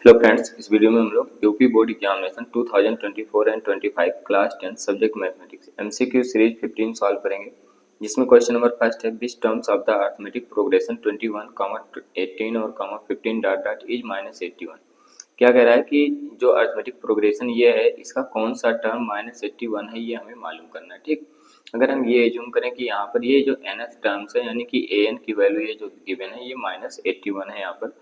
Hello friends, इस video में हम लोग UP board examination 2024 and 25 class 10 subject mathematics MCQ series 15 solve करेंगे, जिसमें क्वेश्चन नंबर फर्स्ट है which terms of the arithmetic progression 21, 18 और 15 डॉट डॉट इज -81। क्या कह रहा है कि जो अरिथमेटिक प्रोग्रेशन ये है, इसका कौन सा टर्म -81 है, ये हमें मालूम करना है। ठीक, अगर हम ये एज्यूम करें कि यहाँ पर ये जो nth टर्म्स है यानी कि an की वैल्यू ये जो गिवन है ये -81 है, यहाँ पर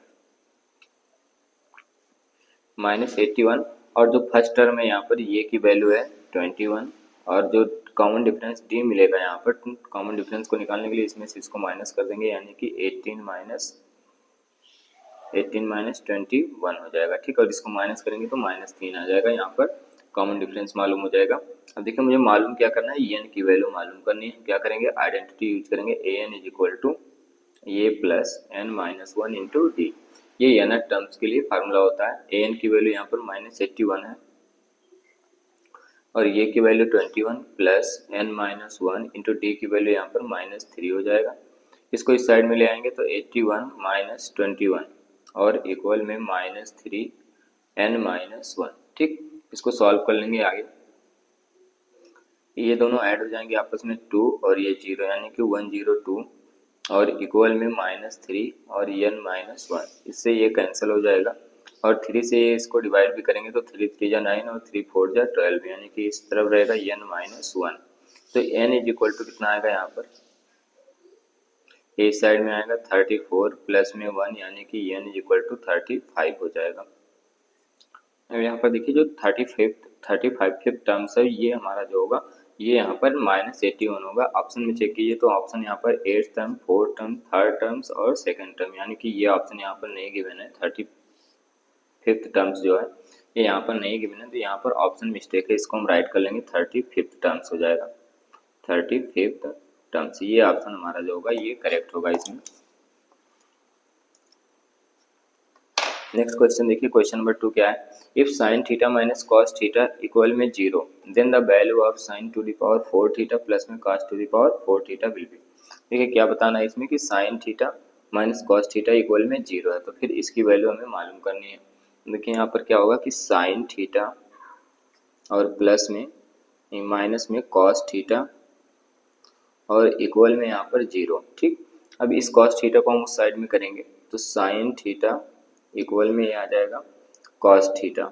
-81, और जो फर्स्ट टर्म है यहाँ पर ये की वैल्यू है 21, और जो कॉमन डिफरेंस डी मिलेगा यहाँ पर कॉमन डिफरेंस को निकालने के लिए इसमें से इसको माइनस कर देंगे, यानी कि 18 माइनस 21 हो जाएगा। ठीक, और इसको माइनस करेंगे तो -3 आ जाएगा, यहाँ पर कॉमन डिफरेंस मालूम हो जाएगा। अब देखिए मुझे मालूम क्या करना है, एन की वैल्यू मालूम करनी है। क्या करेंगे, आइडेंटिटी यूज करेंगे, a n is equal to a plus n minus 1 into d. ये nth टर्म्स के लिए फार्मूला होता है। ए एन की वैल्यू यहाँ पर -81 है और ये की value 21 plus n minus 1 into d की वैल्यू यहाँ पर -3 हो जाएगा। इसको इस साइड में ले आएंगे तो 81 माइनस 21 और इक्वल में -3 एन माइनस 1। ठीक, इसको सॉल्व कर लेंगे आगे। ये दोनों ऐड हो जाएंगे आपस में 2 और ये 0, यानी कि 102 और इक्वल में -3 और n -1। इससे ये कैंसिल हो जाएगा और 3 से ये इसको डिवाइड भी करेंगे तो 3 3 जा 9 और 3 4 जा 12, यानी कि इस तरफ रहेगा n -1। तो n इज इक्वल टू कितना आएगा, यहाँ पर ए साइड में आएगा 34 प्लस में 1, यानी कि n इज इक्वल टू 35 हो जाएगा। अब यहाँ पर देखिए जो 35 टर्म्स है ये हमारा जो होगा ये यहाँ पर -81 होगा। ऑप्शन में चेक कीजिए तो ऑप्शन यहाँ पर 8th term, 4th term, 3rd terms और 2nd टर्म, यानी कि ये ऑप्शन यहाँ पर नहीं गिवन है। 35th टर्म्स जो है ये यहाँ पर नहीं गिवन है, तो यहाँ पर ऑप्शन मिस्टेक है, इसको हम राइट कर लेंगे, 35th टर्म्स हो जाएगा। 35th टर्म्स ये ऑप्शन हमारा जो होगा ये करेक्ट होगा इसमें। नेक्स्ट क्वेश्चन देखिए, क्वेश्चन नंबर 2 क्या है, if sine theta minus cos theta equal में 0 then the value of sine to the power 4 theta plus में cos to the power 4 theta will be. देखिए क्या बताना है इसमें कि sine theta minus cos theta equal में 0 है, तो फिर इसकी वैल्यू हमें मालूम करनी है। देखिए यहाँ पर क्या होगा कि साइन थीटा और प्लस में माइनस में कॉस थीटा और इक्वल में यहाँ पर 0। ठीक, अब इस कॉस थीटा को हम उस साइड में करेंगे तो साइन थीटा इक्वल में ये आ जाएगा कॉस थीटा।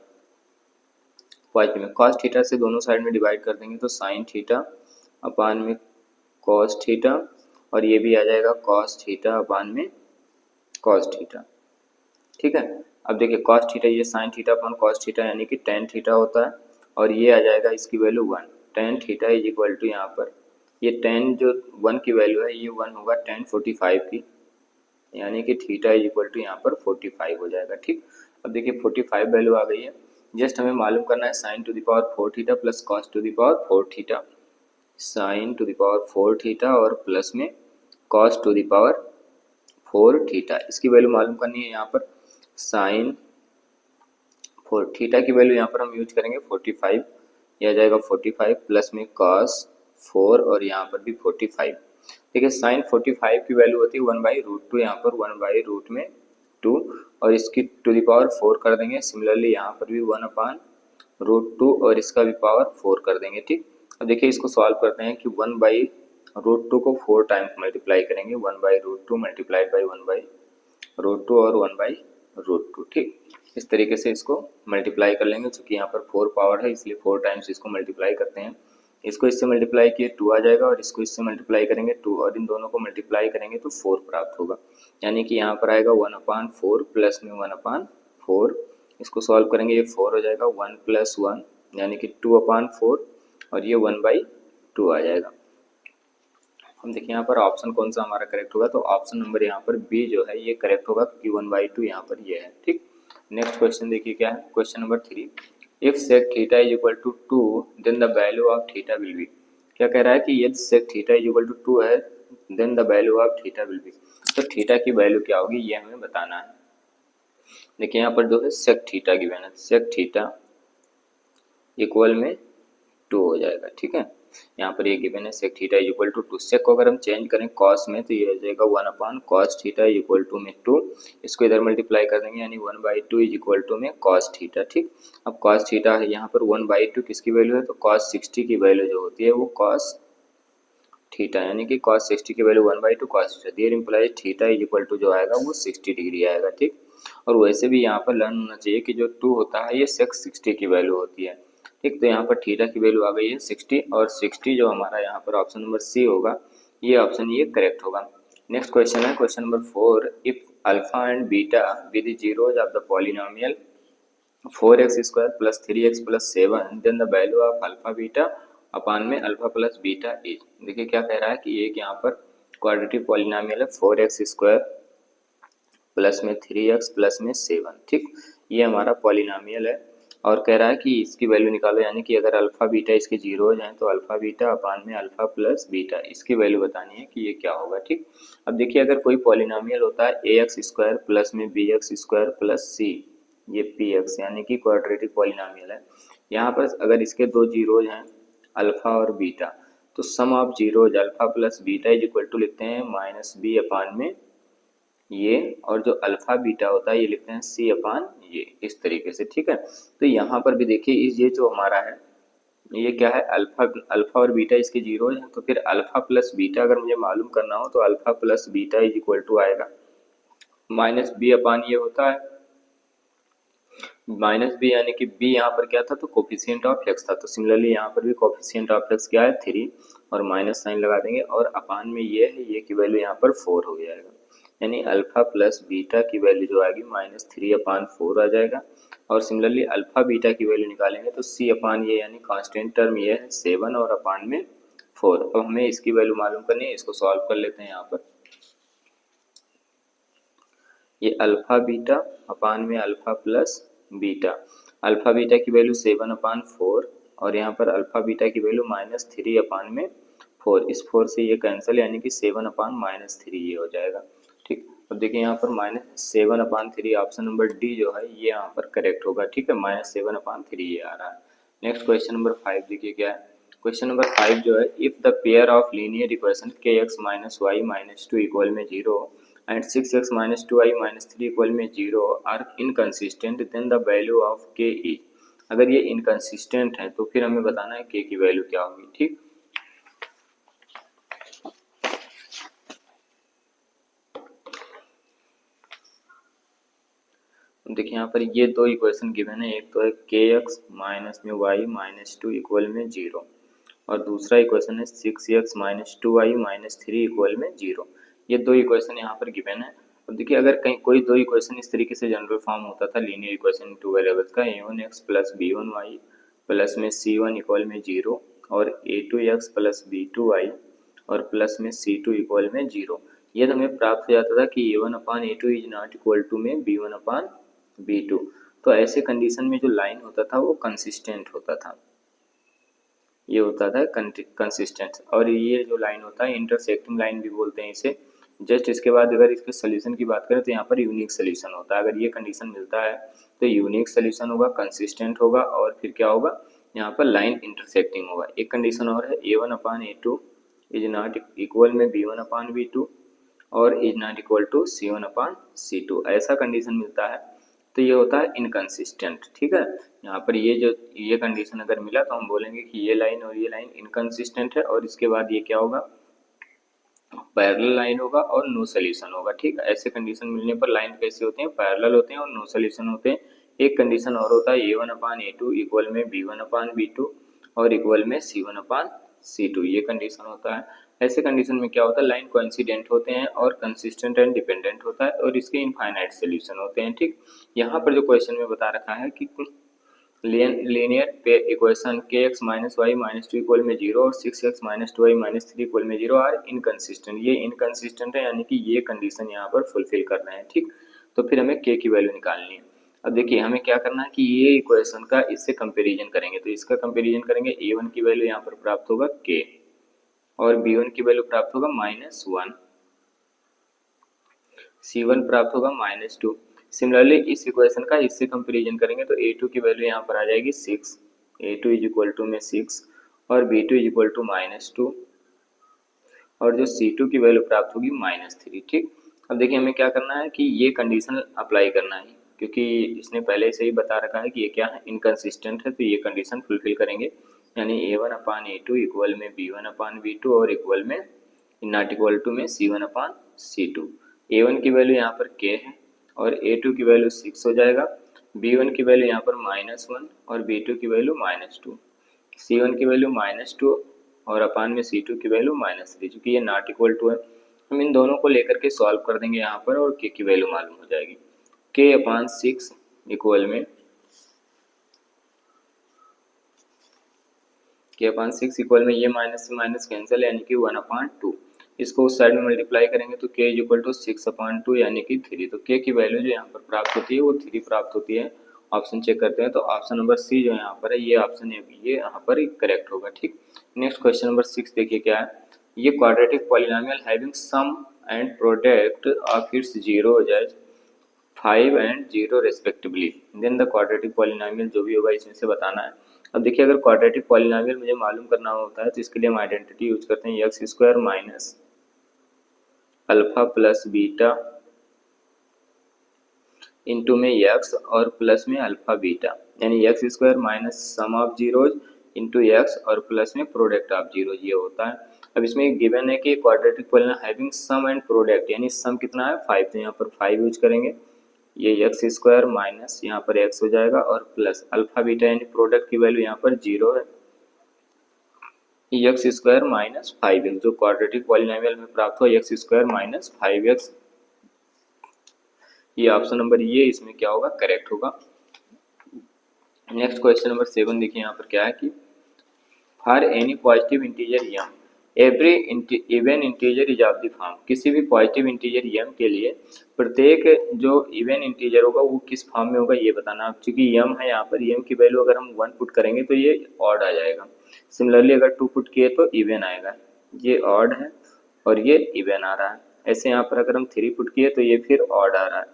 में कॉस थीटा से दोनों साइड में डिवाइड कर देंगे तो साइन थीटा अपान में कॉस थीटा, और ये भी आ जाएगा कॉस थीटा अपान में कॉस थीटा। ठीक है, अब देखिए कॉस थीटा ये sine theta upon cos theta यानी कि टेन थीटा होता है, और ये आ जाएगा इसकी value 1। Tan theta is equal to यहाँ पर ये 10 जो 1 की वैल्यू है ये 1 होगा tan 45 की, यानी कि थीटा इज इक्वल टू यहाँ पर 45 हो जाएगा। ठीक, अब देखिए 45 वैल्यू आ गई है। जस्ट हमें मालूम करना है sign to the power 4 theta plus cos to the power 4 theta. Sign to the power 4 theta और प्लस में cos to the power 4 theta, इसकी वैल्यू मालूम करनी है। यहाँ पर साइन 4 थीटा की वैल्यू यहाँ पर हम यूज करेंगे 45, यह आ जाएगा 45 प्लस में कॉस 4 और यहाँ पर भी 45। देखिए साइन 45 की वैल्यू होती है 1/√2, यहाँ पर 1/रूट में 2 और इसकी टू द पावर 4 कर देंगे। सिमिलरली यहाँ पर भी 1/√2 और इसका भी पावर 4 कर देंगे। ठीक, अब देखिए इसको सॉल्व करते हैं कि 1/√2 को 4 टाइम्स मल्टीप्लाई करेंगे, 1/√2 मल्टीप्लाइड बाई 1/√2 और 1/√2। ठीक, इस तरीके से इसको मल्टीप्लाई कर लेंगे, चूँकि यहाँ पर 4 पावर है इसलिए 4 टाइम्स इसको मल्टीप्लाई करते हैं। इसको इससे मल्टीप्लाई किए 2 आ जाएगा और इसको इससे मल्टीप्लाई करेंगे 2 और इन दोनों को मल्टीप्लाई करेंगे तो 4 प्राप्त होगा, यानी कि यहाँ पर आएगा 1/4 प्लस में 1/4। इसको सॉल्व करेंगे ये 4 हो जाएगा, 1 + 1 यानी कि 2/4 और ये 1/2 आ जाएगा। हम देखिए यहाँ पर ऑप्शन कौन सा हमारा करेक्ट होगा, तो ऑप्शन नंबर यहाँ पर बी जो है ये करेक्ट होगा क्योंकि 1/2 यहाँ पर ये है। ठीक, नेक्स्ट क्वेश्चन देखिए क्या है, question number 3, if sec theta is equal to 2 then the value of theta will be. क्या कह रहा है कि यदि sec theta is equal to 2 है then the value of theta will be, तो थीटा की वैल्यू क्या होगी ये हमें बताना है। देखिए यहाँ पर जो है sec थीटा की वैल्यू sec थीटा इक्वल में 2 हो जाएगा। ठीक है, यहाँ पर ये गिवन है sec theta is equal to 2। sec को अगर हम चेंज करें cos में तो ये हो जाएगा 1/cos theta is equal to में 2। इसको इधर मल्टीप्लाई कर देंगे यानी 1/2 इज इक्वल टू में cos थीटा। ठीक, अब cos थीटा है यहाँ पर 1/2 किसकी वैल्यू है, तो cos 60 की वैल्यू जो होती है वो cos थीटा, यानी कि cos 60 की value 1/2 cos theta, there implies theta is equal to जो आएगा वो 60 डिग्री आएगा। ठीक, और वैसे भी यहाँ पर लर्न होना चाहिए कि जो 2 होता है ये sec 60 की वैल्यू होती है। ठीक, तो यहाँ पर थीटा की वैल्यू आ गई है 60 और 60 जो हमारा यहाँ पर ऑप्शन नंबर सी होगा, ये ऑप्शन ये करेक्ट होगा। नेक्स्ट क्वेश्चन है question number 4, if alpha and beta with zeros of the polynomial 4x² + 3x + 7 then the value of alpha beta upon में अल्फा प्लस बीटा इज। देखिए क्या कह रहा है कि एक यहाँ पर क्वाड्रेटिक पॉलिनोमियल है 4x² प्लस में 3x प्लस में 7। ठीक, ये हमारा पॉलिनोमियल है और कह रहा है कि इसकी वैल्यू निकालो, यानी कि अगर अल्फा बीटा इसके जीरोज हैं तो अल्फा बीटा अपान में अल्फा प्लस बीटा, इसकी वैल्यू बतानी है कि ये क्या होगा। ठीक, अब देखिए अगर कोई पॉलिनोमियल होता है ax² प्लस में bx² प्लस c, ये px यानी कि क्वाड्रेटिक पॉलिनोमियल है। यहाँ पर अगर इसके दो जीरोज हैं अल्फा और बीटा, तो sum of zeros alpha plus beta is equal to लिखते हैं -b अपान में ये, और जो अल्फा बीटा होता है ये लिखते हैं c अपान ये, इस तरीके से। ठीक है, तो यहाँ पर भी देखिए ये जो हमारा है ये क्या है, अल्फा और बीटा इसके जीरो है, तो फिर अल्फा प्लस बीटा अगर मुझे मालूम करना हो तो alpha plus beta is equal to आएगा -b अपान ये होता है -b, यानी कि b यहाँ पर क्या था, तो कोफिशिएंट ऑफ x था, तो सिमिलरली यहाँ पर भी कोफिशिएंट ऑफ x क्या है 3 और माइनस साइन लगा देंगे और अपान में ये है, ये की वैल्यू यहाँ पर 4 हो जाएगा, यानी अल्फा प्लस बीटा की वैल्यू जो आएगी -3/4 आ जाएगा। और सिमिलरली अल्फा बीटा की वैल्यू निकालेंगे तो c अपान ये, यानी कांस्टेंट टर्म ये है 7 और अपान में 4। अब हमें इसकी वैल्यू मालूम करनी है, इसको सॉल्व कर लेते हैं। यहाँ पर ये अल्फा बीटा अपान में alpha plus beta, alpha beta की वैल्यू 7/4 और यहाँ पर अल्फा बीटा की वैल्यू -3/4। इस 4 से ये कैंसिल, यानी कि 7/-3 ये हो जाएगा। ठीक, अब देखिए यहाँ पर -7/3 ऑप्शन नंबर डी जो है ये यहाँ पर करेक्ट होगा। ठीक है, -7/3 ये आ रहा है। नेक्स्ट क्वेश्चन नंबर 5 देखिए क्या है, क्वेश्चन नंबर 5 जो है, if the pair of linear equation kx - y - 2 equal में 0 and 6x - 2y - 3 इक्वल में 0 are inconsistent then the value of k is. अगर ये इनकंसिस्टेंट है तो फिर हमें बताना है k की वैल्यू क्या होगी। ठीक, देखिए यहाँ पर ये दो इक्वेशन गिवन है, एक तो है kx - y - 2 इक्वल में 0 और दूसरा इक्वेशन है 6x - 2y - 3 इक्वल में 0। ये दो इक्वेशन यहाँ पर गिवन है। अब देखिए अगर कहीं कोई दो इक्वेशन इस तरीके से जनरल फॉर्म होता था लीनियर इक्वेशन टू वेरिएबल्स का, a1x प्लस b1y प्लस में c1 इक्वल में 0 और a2x प्लस b2y और प्लस में c2 इक्वल में 0, ये तो हमें प्राप्त हो जाता था कि a1/a2 is not equal to में b1/b2। तो ऐसे कंडीशन में जो लाइन होता था वो कंसिस्टेंट होता था, ये होता था कंसिस्टेंट। और ये जो लाइन होता है इंटरसेक्टिंग लाइन भी बोलते हैं इसे। जस्ट इसके बाद अगर इसके सोल्यूशन की बात करें तो यहाँ पर यूनिक सोल्यूशन होता है। अगर ये कंडीशन मिलता है तो यूनिक सोल्यूशन होगा, कंसिस्टेंट होगा और फिर क्या होगा, यहाँ पर लाइन इंटरसेक्टिंग होगा। एक कंडीशन और है a1/a2 इज नॉट इक्वल में b1/b2 और is not equal to c1/c2, ऐसा कंडीशन मिलता है तो ये होता है इनकंसिस्टेंट। ठीक है, यहाँ पर ये कंडीशन अगर मिला तो हम बोलेंगे कि ये लाइन और ये लाइन इनकंसिस्टेंट है और इसके बाद ये क्या होगा, पैरेलल लाइन होगा और नो सोल्यूशन होगा। ठीक है, ऐसे कंडीशन मिलने पर लाइन कैसे होते हैं, पैरेलल होते हैं और नो सोल्यूशन होते हैं। एक कंडीशन और होता है a1/a2 इक्वल में b1/b2 और इक्वल में c1/c2, ये कंडीशन होता है। ऐसे कंडीशन में क्या होता है, लाइन कोइंसिडेंट होते हैं और कंसिस्टेंट एंड डिपेंडेंट होता है और इसके इनफाइनाइट सोल्यूशन होते हैं। ठीक, यहाँ पर जो क्वेश्चन में बता रखा है कि linear equation kx - y - 2 equal में 0 और 6x - 2y - 3 इक्वल में 0 आर इनकंसिस्टेंट, ये इनकंसिस्टेंट है, यानी कि ये कंडीशन यहाँ पर फुलफिल कर रहे हैं। ठीक, तो फिर हमें k की वैल्यू निकालनी है। अब देखिए हमें क्या करना है कि ये इक्वेशन का इससे कंपेरिजन करेंगे, तो इसका कंपेरिजन करेंगे, a1 की वैल्यू यहाँ पर प्राप्त होगा k और b1 की वैल्यू प्राप्त होगा -1, c1 प्राप्त होगा -2। सिमिलरली इस इक्वेशन का इससे कंपेरिजन करेंगे तो a2 की वैल्यू यहाँ पर आ जाएगी 6, a2 इज इक्वल टू में 6 और B2 इज इक्वल टू -2 और जो C2 की वैल्यू प्राप्त होगी -3। ठीक, अब देखिए हमें क्या करना है कि ये कंडीशन अप्लाई करना है, क्योंकि इसने पहले से ही बता रखा है कि ये क्या है, इनकंसिस्टेंट है, तो ये कंडीशन फुलफिल करेंगे, यानी A1/A2 इक्वल में B1/B2 और इक्वल में नॉट इक्वल टू में C1/C2। A1 की वैल्यू यहाँ पर K है और A2 की वैल्यू 6 हो जाएगा, B1 की वैल्यू यहाँ पर -1 और B2 की वैल्यू -2, C1 की वैल्यू -2 और अपान में C2 की वैल्यू -3, चूंकि ये नॉट इक्वल टू है हम इन दोनों को लेकर के सॉल्व कर देंगे यहाँ पर और K की वैल्यू मालूम हो जाएगी। K/6 इक्वल में K/6 इक्वल में ये माइनस से माइनस कैंसिल यानी कि 1/2, इसको उस साइड में मल्टीप्लाई करेंगे तो K इज इक्वल टू 6/2 यानी कि 3। तो K की वैल्यू जो यहाँ पर प्राप्त होती है वो 3 प्राप्त होती है। ऑप्शन चेक करते हैं तो ऑप्शन नंबर सी जो यहाँ पर है ये ऑप्शन ये यहाँ पर करेक्ट होगा। ठीक, नेक्स्ट क्वेश्चन नंबर 6 देखिए क्या है, ये quadratic polynomial having sum and product of its zero as 5 and 0 respectively, then the quadratic polynomial जो भी होगा इसमें से बताना है। अब देखिए अगर क्वाड्रेटिक पॉलिनोमियल मुझे मालूम करना होता है तो इसके लिए हम आइडेंटिटी यूज करते हैं x square minus alpha plus beta into में एक्स और प्लस में अल्फा बीटा, यानी x square minus sum of zeros into x और प्लस में प्रोडक्ट ऑफ जीरो, ये होता है। अब इसमें गिवन है कि quadratic polynomial having sum and product, यानी सम कितना है 5, तो यहाँ पर 5 यूज करेंगे, ये एक्स स्क्वायर माइनस यहाँ पर एक्स हो जाएगा और प्लस अल्फा बीटा यानी प्रोडक्ट की वैल्यू यहाँ पर 0 है, एक्स स्क्वायर माइनस 5x जो क्वाड्रेटिक पॉलिनोमियल में प्राप्त हो एक्स स्क्वायर माइनस 5x, ये ऑप्शन नंबर ये इसमें क्या होगा करेक्ट होगा। नेक्स्ट क्वेश्चन नंबर 7 देखिए यहाँ पर क्या है कि for any positive integer m every even integer is of the form, किसी भी पॉजिटिव इंटीजर m के लिए प्रत्येक जो इवन इंटीजर होगा वो किस फॉर्म में होगा ये बताना। अब चूंकि m है यहाँ पर m की वैल्यू अगर हम 1 पुट करेंगे तो ये ऑड आ जाएगा, सिमिलरली अगर 2 पुट किए तो इवन आएगा, ये ऑड है और ये इवन आ रहा है। ऐसे यहाँ पर अगर हम 3 पुट किए तो ये फिर ऑड आ रहा है।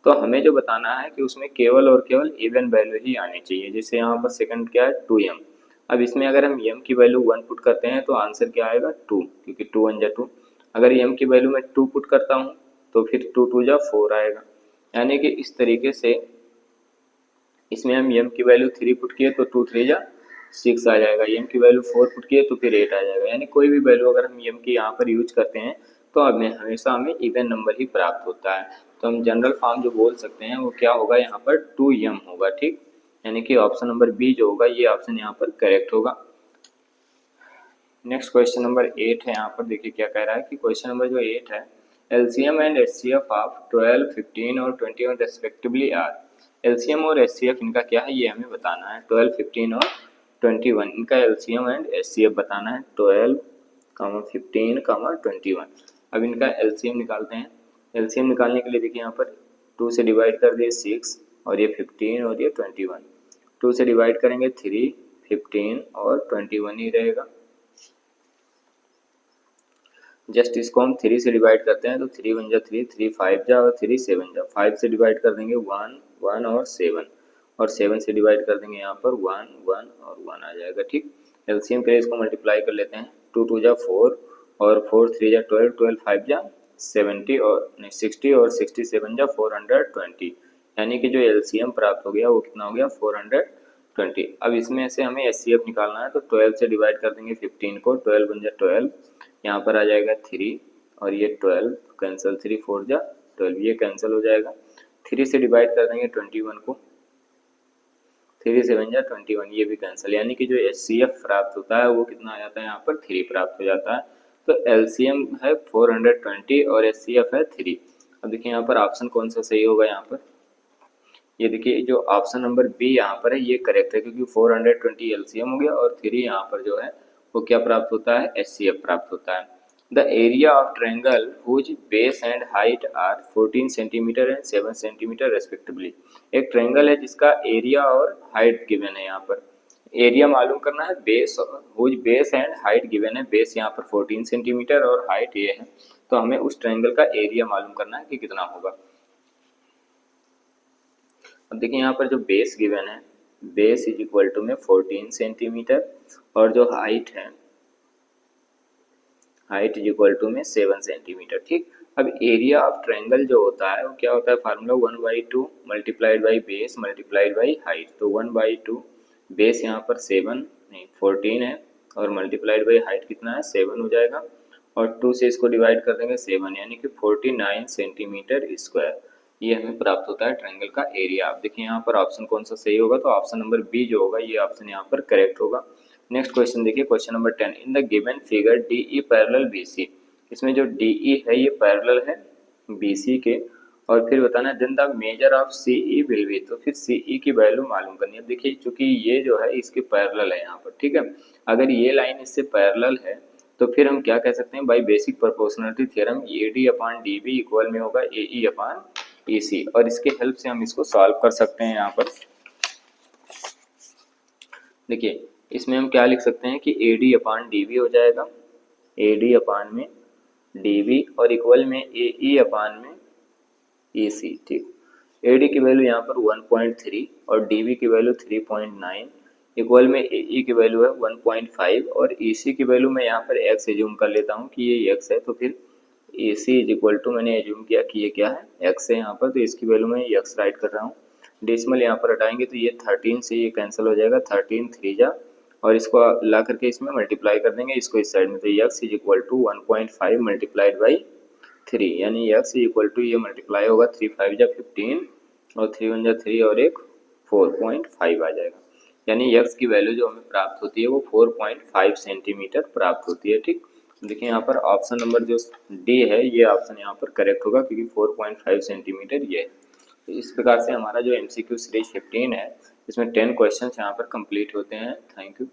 तो हमें जो बताना है कि उसमें केवल और केवल इवन वैल्यू ही आनी चाहिए, जैसे यहाँ पर सेकंड क्या है 2m। अब इसमें अगर हम m की वैल्यू 1 पुट करते हैं तो आंसर क्या आएगा 2, क्योंकि 2 1 जा 2। अगर m की वैल्यू मैं 2 पुट करता हूँ तो फिर 2 2 जा 4 आएगा, यानी कि इस तरीके से इसमें हम m की वैल्यू 3 पुट किए तो 2 3 जा 6 आ जाएगा, m की वैल्यू 4 पुट किए तो फिर 8 आ जाएगा, यानी कोई भी वैल्यू अगर हम m की यहाँ पर यूज करते हैं तो हमेशा हमें इवन नंबर ही प्राप्त होता है। तो हम जनरल फॉर्म जो बोल सकते हैं वो क्या होगा यहाँ पर 2m होगा। ठीक, यानी कि ऑप्शन नंबर बी जो होगा ये ऑप्शन यहाँ पर करेक्ट होगा। नेक्स्ट क्वेश्चन नंबर 8 है, यहाँ पर देखिए क्या कह रहा है कि क्वेश्चन नंबर जो 8 है एलसीएम एंड एचसीएफ ऑफ 12, 15 और 21 रेस्पेक्टिवली आर, एलसीएम और एचसीएफ इनका क्या है ये हमें बताना है। 12, 15 और 21 इनका एलसीएम एंड एचसीएफ बताना है, 12, 15, 21। अब इनका एलसीएम निकालते हैं। एलसीएम निकालने के लिए देखिए यहाँ पर 2 से डिवाइड कर दिए 6 और ये 15 और ये 21, 2 से डिवाइड करेंगे 3, 15 और 21 ही रहेगा। जस्ट इसको हम 3 से डिवाइड करते हैं तो 3 1 जा 3, 3 5 जा और 3 7 जा, 5 से डिवाइड कर देंगे 1 1 और 7 से डिवाइड कर देंगे यहाँ पर 1 1 और 1 आ जाएगा। ठीक, एलसीएम के लिए इसको मल्टीप्लाई कर लेते हैं, 2 2 जा 4 और 4 3 जा 12, 12 5 जा 70 और 60 और 67 जा 420, यानी कि जो एलसीएम प्राप्त हो गया वो कितना हो गया 420। अब इसमें से हमें एचसीएफ निकालना है तो 12 से डिवाइड कर देंगे 15 को, 12 1 जा 12, यहाँ पर आ जाएगा 3 और ये 12 कैंसिल, 3 4 जा 12 ये कैंसिल हो जाएगा। 3 से डिवाइड कर देंगे 21 को, 3 7 जा 21 ये भी कैंसिल, यानी कि जो एचसीएफ प्राप्त होता है वो कितना आ जाता है यहाँ पर 3 प्राप्त हो जाता है। तो एलसीएम है 420 और एचसीएफ है 3। अब देखिए यहाँ पर ऑप्शन कौन सा सही होगा, यहाँ पर ये देखिए जो ऑप्शन नंबर बी यहाँ पर है ये करेक्ट है, क्योंकि 420 एलसीएम हो गया और 3 यहाँ पर जो है वो क्या प्राप्त होता है एचसीएफ प्राप्त होता है। The area of triangle whose base and height are 14 centimetre and 7 centimetre respectively, एक ट्रायंगल है जिसका एरिया और हाइट गिवन है, यहाँ पर एरिया मालूम करना है, base whose base and height given है, बेस यहाँ पर 14 सेंटीमीटर और हाइट ये है, तो हमें उस ट्रायंगल का एरिया मालूम करना है कि कितना होगा। अब देखिए यहाँ पर जो बेस गिवन है, बेस इज इक्वल टू में 14 सेंटीमीटर और जो हाइट है हाइट इज इक्वल टू में 7 सेंटीमीटर। ठीक, अब एरिया ऑफ ट्रायंगल जो होता है वो क्या होता है, formula 1/2 multiplied by base multiplied by height. तो 1/2 बेस यहाँ पर 7 नहीं 14 है और मल्टीप्लाइड बाई हाइट कितना है 7 हो जाएगा और 2 से इसको डिवाइड कर देंगे 7 यानी कि 49 सेंटीमीटर स्क्वायर। ये हमें प्राप्त होता है ट्रायंगल का एरिया। आप देखिए यहाँ पर ऑप्शन कौन सा सही होगा, तो ऑप्शन नंबर बी जो होगा ये ऑप्शन यहाँ पर करेक्ट होगा। नेक्स्ट क्वेश्चन देखिए, question number 10, in the given figure DE parallel BC। इसमें जो DE है ये पैरेलल है BC के और फिर बताना then the measure of CE will be. तो फिर CE की वैल्यू मालूम करनी है। देखिए चूंकि ये जो है इसके पैरेलल है यहाँ पर, ठीक है, अगर ये लाइन इससे पैरेलल है तो फिर हम क्या कह सकते हैं, by basic proportionality theorem AD upon DB equal में होगा AE अपॉन EC और इसके हेल्प से हम इसको सॉल्व कर सकते हैं। यहाँ पर देखिए इसमें हम क्या लिख सकते हैं कि AD अपॉन DB हो जाएगा, AD अपॉन में DB और इक्वल में AE अपॉन में EC। ठीक, AD की वैल्यू यहाँ पर 1.3 और DB की वैल्यू 3.9 इक्वल में AE की वैल्यू है 1.5 और EC की वैल्यू मैं यहाँ पर x एज्यूम कर लेता हूँ कि ये x है। तो फिर AC इज इक्वल टू मैंने एज्यूम किया कि ये क्या है x है यहाँ पर, तो इसकी वैल्यू मैं x राइट कर रहा हूँ। डेसिमल यहाँ पर हटाएंगे तो ये 13 से ये कैंसिल हो जाएगा, 13 3 जा और इसको ला करके इसमें मल्टीप्लाई कर देंगे इसको इस साइड में, तो x is equal to 1.5 multiplied by 3 यानी x इज इक्वल टू ये मल्टीप्लाई होगा 3 5 जा 15 और 3 1 जा 3 और एक 4.5 आ जाएगा। यानी x की वैल्यू जो हमें प्राप्त होती है वो 4.5 सेंटीमीटर प्राप्त होती है। ठीक, देखिए यहाँ पर ऑप्शन नंबर जो डी है ये ऑप्शन यहाँ पर करेक्ट होगा क्योंकि 4.5 सेंटीमीटर ये है। तो इस प्रकार से हमारा जो MCQ सीरीज 15 है इसमें 10 क्वेश्चन यहाँ पर कंप्लीट होते हैं। Thank you.